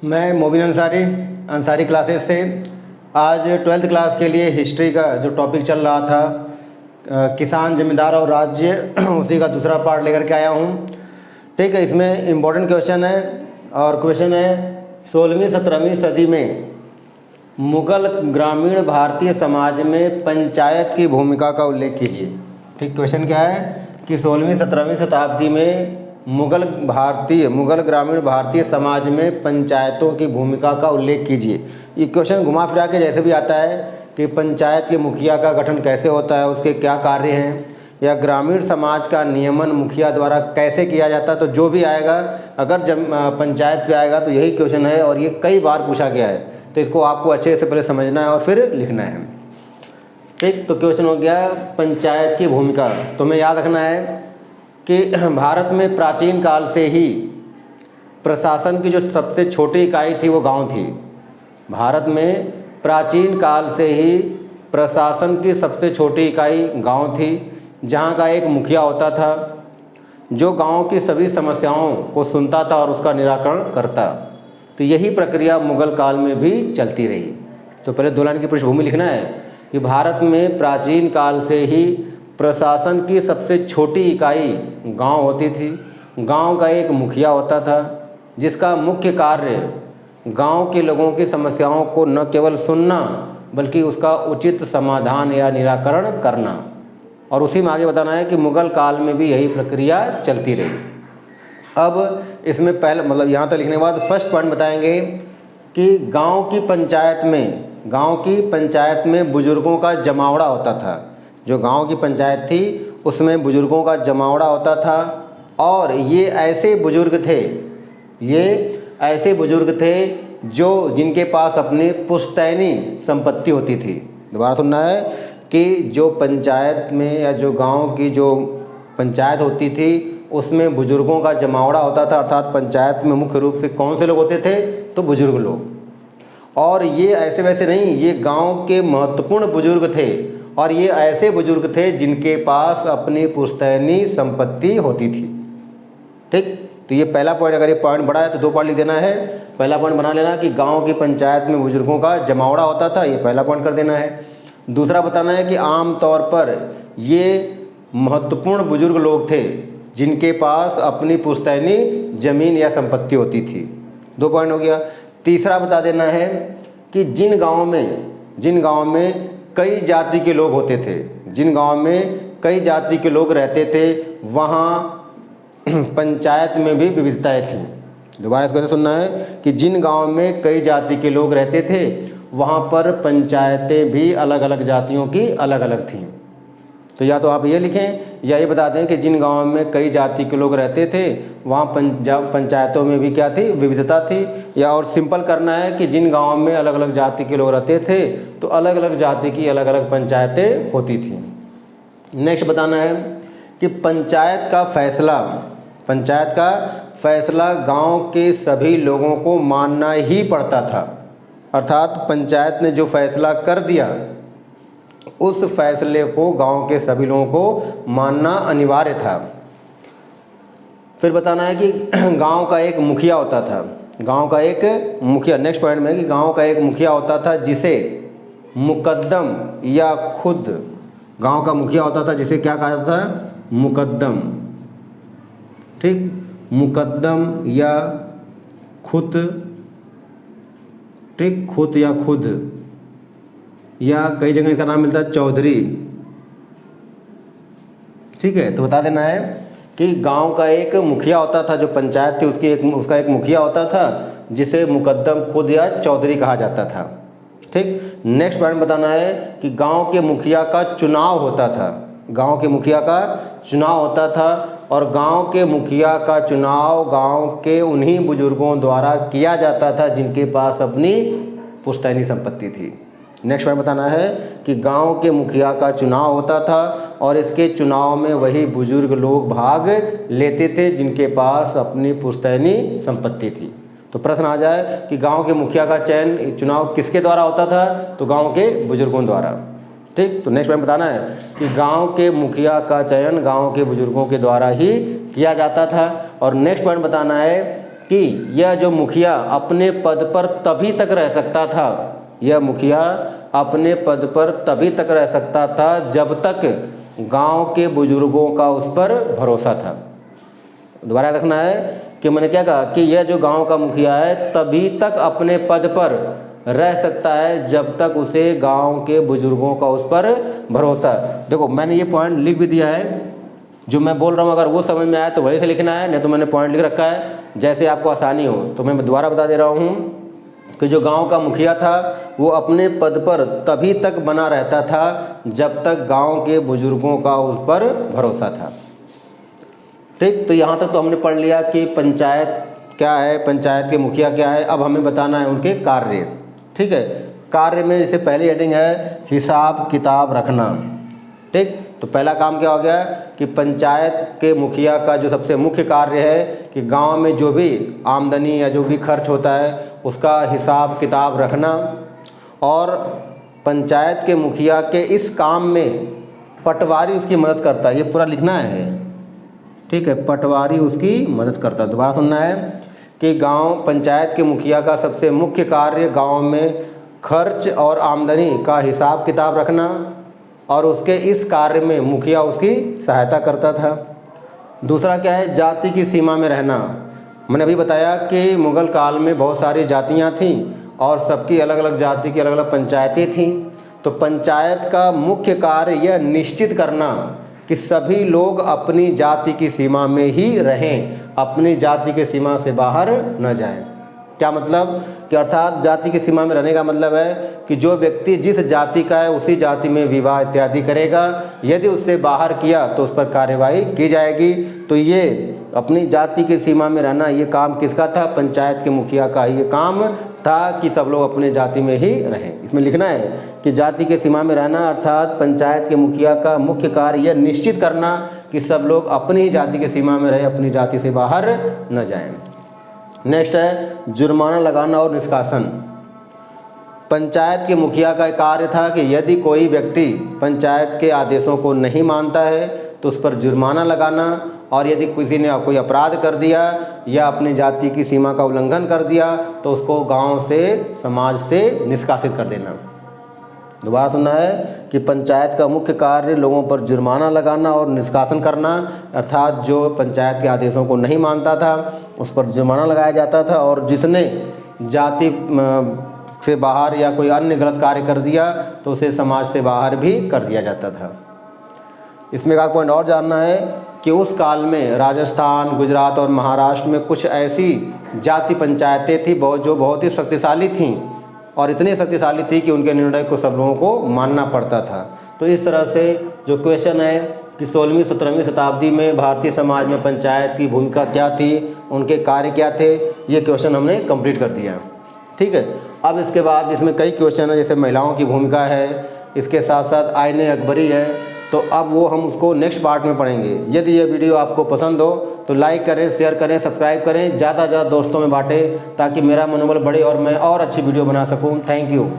मैं मोबिन अंसारी अंसारी क्लासेस से आज 12th क्लास के लिए हिस्ट्री का जो टॉपिक चल रहा था किसान जमींदार और राज्य उसी का दूसरा पार्ट लेकर के आया हूँ। ठीक है, इसमें इम्पोर्टेंट क्वेश्चन है और क्वेश्चन है 16वीं 17वीं सदी में मुग़ल ग्रामीण भारतीय समाज में पंचायत की भूमिका का उल्लेख कीजिए। ठीक, क्वेश्चन क्या है कि 16वीं 17वीं शताब्दी में मुग़ल ग्रामीण भारतीय समाज में पंचायतों की भूमिका का उल्लेख कीजिए। ये क्वेश्चन घुमा फिरा के जैसे भी आता है कि पंचायत के मुखिया का गठन कैसे होता है, उसके क्या कार्य हैं, या ग्रामीण समाज का नियमन मुखिया द्वारा कैसे किया जाता है। तो जो भी आएगा अगर पंचायत पे आएगा तो यही क्वेश्चन है और ये कई बार पूछा गया है, तो इसको आपको अच्छे से पहले समझना है और फिर लिखना है। ठीक, तो क्वेश्चन हो गया पंचायत की भूमिका। तो हमें याद रखना है कि भारत में प्राचीन काल से ही प्रशासन की जो सबसे छोटी इकाई थी वो गांव थी। भारत में प्राचीन काल से ही प्रशासन की सबसे छोटी इकाई गांव थी, जहां का एक मुखिया होता था जो गांव की सभी समस्याओं को सुनता था और उसका निराकरण करता। तो यही प्रक्रिया मुग़ल काल में भी चलती रही। तो पहले 2 लाइन की पृष्ठभूमि लिखना है कि भारत में प्राचीन काल से ही प्रशासन की सबसे छोटी इकाई गांव होती थी। गांव का एक मुखिया होता था जिसका मुख्य कार्य गांव के लोगों की समस्याओं को न केवल सुनना बल्कि उसका उचित समाधान या निराकरण करना। और उसी में आगे बताना है कि मुग़ल काल में भी यही प्रक्रिया चलती रही। अब इसमें पहले यहाँ तक लिखने के बाद फर्स्ट पॉइंट बताएंगे कि गांव की पंचायत में बुजुर्गों का जमावड़ा होता था। जो गांव की पंचायत थी उसमें बुजुर्गों का जमावड़ा होता था और ये ऐसे बुजुर्ग थे जो जिनके पास अपनी पुश्तैनी संपत्ति होती थी। दोबारा सुनना है कि जो पंचायत में या जो गांव की जो पंचायत होती थी उसमें बुजुर्गों का जमावड़ा होता था, अर्थात पंचायत में मुख्य रूप से कौन से लोग होते थे, तो बुजुर्ग लोग। और ये ऐसे वैसे नहीं, ये गांव के महत्वपूर्ण बुजुर्ग थे और ये ऐसे बुजुर्ग थे जिनके पास अपनी पुश्तैनी संपत्ति होती थी। ठीक, तो ये पहला पॉइंट। अगर ये पॉइंट बड़ा है तो 2 पॉइंट लिख देना है। पहला पॉइंट बना लेना कि गांव की पंचायत में बुजुर्गों का जमावड़ा होता था, ये पहला पॉइंट कर देना है। दूसरा बताना है कि आम तौर पर ये महत्वपूर्ण बुजुर्ग लोग थे जिनके पास अपनी पुश्तैनी जमीन या संपत्ति होती थी। 2 पॉइंट हो गया। तीसरा बता देना है कि जिन गाँव में कई जाति के लोग होते थे, जिन गांव में कई जाति के लोग रहते थे, वहाँ पंचायत में भी विविधताएं थीं। दोबारा इसको सुनना है कि जिन गांव में कई जाति के लोग रहते थे वहाँ पर पंचायतें भी अलग अलग जातियों की अलग अलग थीं। तो या तो आप ये लिखें या ये बता दें कि जिन गांव में कई जाति के लोग रहते थे वहाँ पंचायतों में भी क्या थी, विविधता थी। या और सिंपल करना है कि जिन गांव में अलग अलग जाति के लोग रहते थे तो अलग अलग जाति की अलग अलग पंचायतें होती थी। नेक्स्ट बताना है कि पंचायत का फैसला गांव के सभी लोगों को मानना ही पड़ता था। अर्थात पंचायत ने जो फैसला कर दिया उस फैसले को गांव के सभी लोगों को मानना अनिवार्य था। फिर बताना है कि गांव का एक मुखिया होता था। नेक्स्ट पॉइंट में कि गांव का एक मुखिया होता था जिसे मुकद्दम या खुद, गांव का मुखिया होता था जिसे क्या कहा जाता था, मुकद्दम। ठीक, मुकद्दम या खुद, ठीक, खुद या खुद, या कई जगह इसका नाम मिलता है चौधरी। ठीक है, तो बता देना है कि गांव का एक मुखिया होता था, जो पंचायत थी उसका एक मुखिया होता था जिसे मुकद्दम, खुद या चौधरी कहा जाता था। ठीक, नेक्स्ट पॉइंट बताना है कि गांव के मुखिया का चुनाव होता था और गांव के मुखिया का चुनाव गांव के उन्हीं बुजुर्गों द्वारा किया जाता था जिनके पास अपनी पुश्तैनी संपत्ति थी। नेक्स्ट पॉइंट बताना है कि गांव के मुखिया का चुनाव होता था और इसके चुनाव में वही बुजुर्ग लोग भाग लेते थे जिनके पास अपनी पुश्तैनी संपत्ति थी। तो प्रश्न आ जाए कि गांव के मुखिया का चुनाव किसके द्वारा होता था, तो गांव के बुजुर्गों द्वारा। ठीक, तो नेक्स्ट पॉइंट बताना है कि गांव के मुखिया का चयन गांव के बुजुर्गों के द्वारा ही किया जाता था। और नेक्स्ट पॉइंट बताना है कि यह जो मुखिया अपने पद पर तभी तक रह सकता था, यह मुखिया अपने पद पर तभी तक रह सकता था जब तक गांव के बुजुर्गों का उस पर भरोसा था। दोबारा रखना है कि मैंने क्या कहा कि यह जो गांव का मुखिया है तभी तक अपने पद पर रह सकता है जब तक उसे गांव के बुजुर्गों का उस पर भरोसा। देखो मैंने ये पॉइंट लिख भी दिया है, जो मैं बोल रहा हूँ अगर वो समझ में आया तो वही से लिखना है, नहीं तो मैंने पॉइंट लिख रखा है जैसे आपको आसानी हो। तो मैं दोबारा बता दे रहा हूँ कि जो गांव का मुखिया था वो अपने पद पर तभी तक बना रहता था जब तक गांव के बुजुर्गों का उस पर भरोसा था। ठीक, तो यहाँ तक तो हमने पढ़ लिया कि पंचायत क्या है, पंचायत के मुखिया क्या है। अब हमें बताना है उनके कार्य। ठीक है, कार्य में जैसे पहली हेडिंग है हिसाब किताब रखना। ठीक, तो पहला काम क्या हो गया कि पंचायत के मुखिया का जो सबसे मुख्य कार्य है कि गांव में जो भी आमदनी या जो भी खर्च होता है उसका हिसाब किताब रखना, और पंचायत के मुखिया के इस काम में पटवारी उसकी मदद करता है। ये पूरा लिखना है, ठीक है, पटवारी उसकी मदद करता है। दोबारा सुनना है कि गांव पंचायत के मुखिया का सबसे मुख्य कार्य गांव में खर्च और आमदनी का हिसाब किताब रखना, और उसके इस कार्य में मुखिया उसकी सहायता करता था। दूसरा क्या है, जाति की सीमा में रहना। मैंने अभी बताया कि मुग़ल काल में बहुत सारी जातियां थीं और सबकी अलग अलग जाति की अलग अलग पंचायतें थीं। तो पंचायत का मुख्य कार्य यह निश्चित करना कि सभी लोग अपनी जाति की सीमा में ही रहें, अपनी जाति के सीमा से बाहर न जाएं। क्या मतलब कि अर्थात जाति की सीमा में रहने का मतलब है कि जो व्यक्ति जिस जाति का है उसी जाति में विवाह इत्यादि करेगा, यदि उससे बाहर किया तो उस पर कार्यवाही की जाएगी। तो ये अपनी जाति की सीमा में रहना ये काम किसका था, पंचायत के मुखिया का ये काम था कि सब लोग अपने जाति में ही रहें। इसमें लिखना है कि जाति के सीमा में रहना अर्थात पंचायत के मुखिया का मुख्य कार्य यह निश्चित करना कि सब लोग अपनी ही जाति के सीमा में रहें, अपनी जाति से बाहर न जाएं। नेक्स्ट है जुर्माना लगाना और निष्कासन। पंचायत के मुखिया का कार्य था कि यदि कोई व्यक्ति पंचायत के आदेशों को नहीं मानता है तो उस पर जुर्माना लगाना, और यदि किसी ने कोई अपराध कर दिया या अपनी जाति की सीमा का उल्लंघन कर दिया तो उसको गांव से समाज से निष्कासित कर देना। दोबारा सुनना है कि पंचायत का मुख्य कार्य लोगों पर जुर्माना लगाना और निष्कासन करना, अर्थात जो पंचायत के आदेशों को नहीं मानता था उस पर जुर्माना लगाया जाता था, और जिसने जाति से बाहर या कोई अन्य गलत कार्य कर दिया तो उसे समाज से बाहर भी कर दिया जाता था। इसमें एक पॉइंट और जानना है कि उस काल में राजस्थान, गुजरात और महाराष्ट्र में कुछ ऐसी जाति पंचायतें थी जो बहुत ही शक्तिशाली थीं, और इतनी शक्तिशाली थी कि उनके निर्णय को सब लोगों को मानना पड़ता था। तो इस तरह से जो क्वेश्चन है कि 16वीं 17वीं शताब्दी में भारतीय समाज में पंचायत की भूमिका क्या थी, उनके कार्य क्या थे, ये क्वेश्चन हमने कंप्लीट कर दिया। ठीक है, अब इसके बाद इसमें कई क्वेश्चन है, जैसे महिलाओं की भूमिका है, इसके साथ साथ आईने अकबरी है। तो अब वो हम उसको नेक्स्ट पार्ट में पढ़ेंगे। यदि ये वीडियो आपको पसंद हो तो लाइक करें, शेयर करें, सब्सक्राइब करें, ज़्यादा से ज़्यादा दोस्तों में बांटें ताकि मेरा मनोबल बढ़े और मैं और अच्छी वीडियो बना सकूं। Thank you.